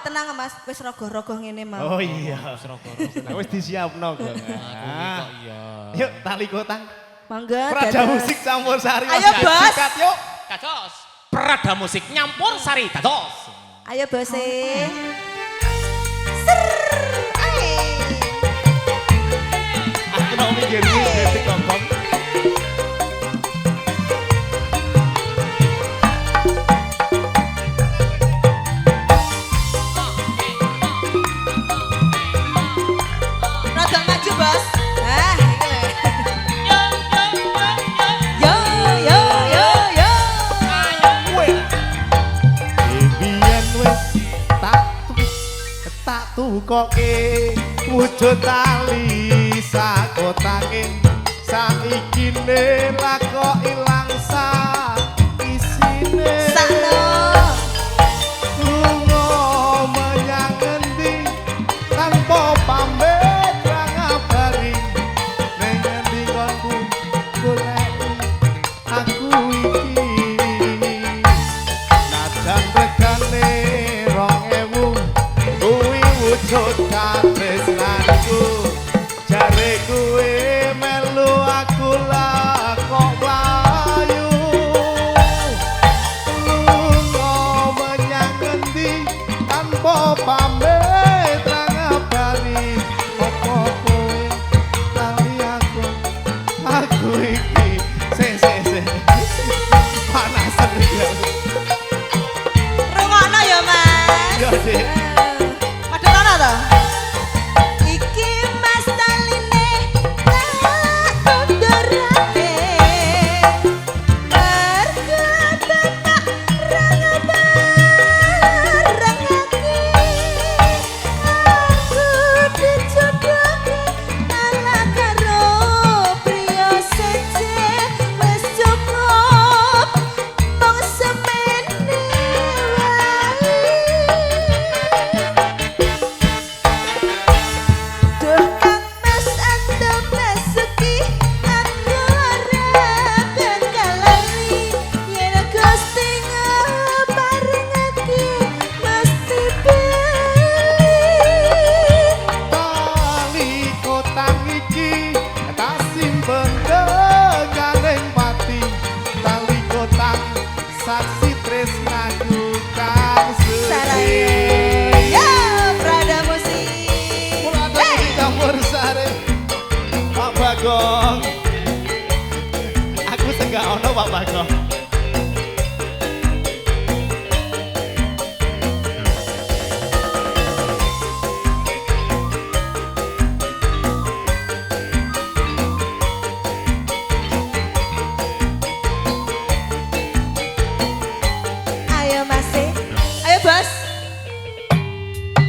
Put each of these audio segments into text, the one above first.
Tenang Mas, wis rogoh-rogoh ngene mau. Oh iya, wis disiapno kok. Yuk tali kotang. Mangga. Prada musik campur sari. Ayo Bos. Yuk. Kados. Prada musik nyampur sari kados. Ayo Bos. Aku mau mikir ini kongkong. Rada maju Bos. Koke wujud tali sakotake saiki ne lakok ilang sak isine sakno lunga menyang endi tanpa pamit ra ngabari ning endi konku golek aku iki najan regane 2000 kuwi wujud katresnanku jare kuwe melu aku lah kok mlayu lunga menyang endi tanpa pamit ra ngabari apa kowe lali aku iki se panasan ya rungokno ya Mas yo sih iki Mas taline tak kondorake mergo bapak bareng aku dijodohke ala karo priya seje wis cukup mung semene wae. Saksi tresnaku kang Saraya ya Prada musik campur sari Pak Bagong aku senggak ono Pak Bagong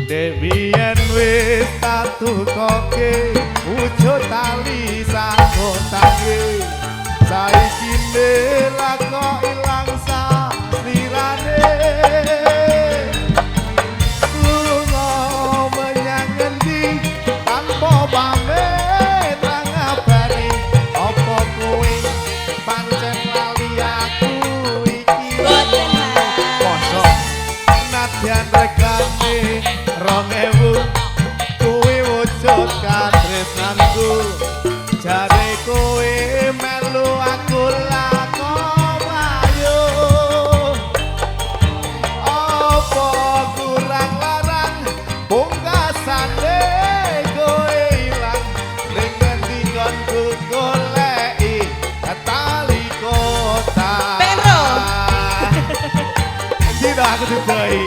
Debian wis tatu koke wujud tali sakotake saiki lakok ilang salirane lunga menyang endi tanpa pamit ra ngabari apa kowe pancen lali aku iki mosok nadyan regane 2000 kuwi wujud katresnanku jare kowe melu aku lakon ayo apa kurang larang pungkasane kowe ilang ning endi konku goleki tali kota Pedro tidak aku didoi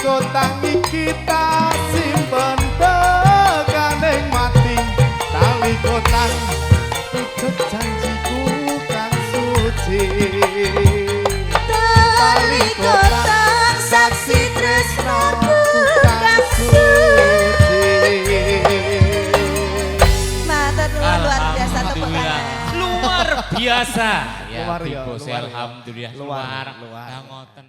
kotang iki tak simpen tekaning mati tali kotang tutup janjiku kan suci Tali kotang saksi tresnaku kan suci. Matur nuwun luar biasa tepuk Alhamdulillah. tangan. Luar biasa. Luar ya, Bos, luar ya. alhamdulillah Luar, luar. luar. Nah, ngoten.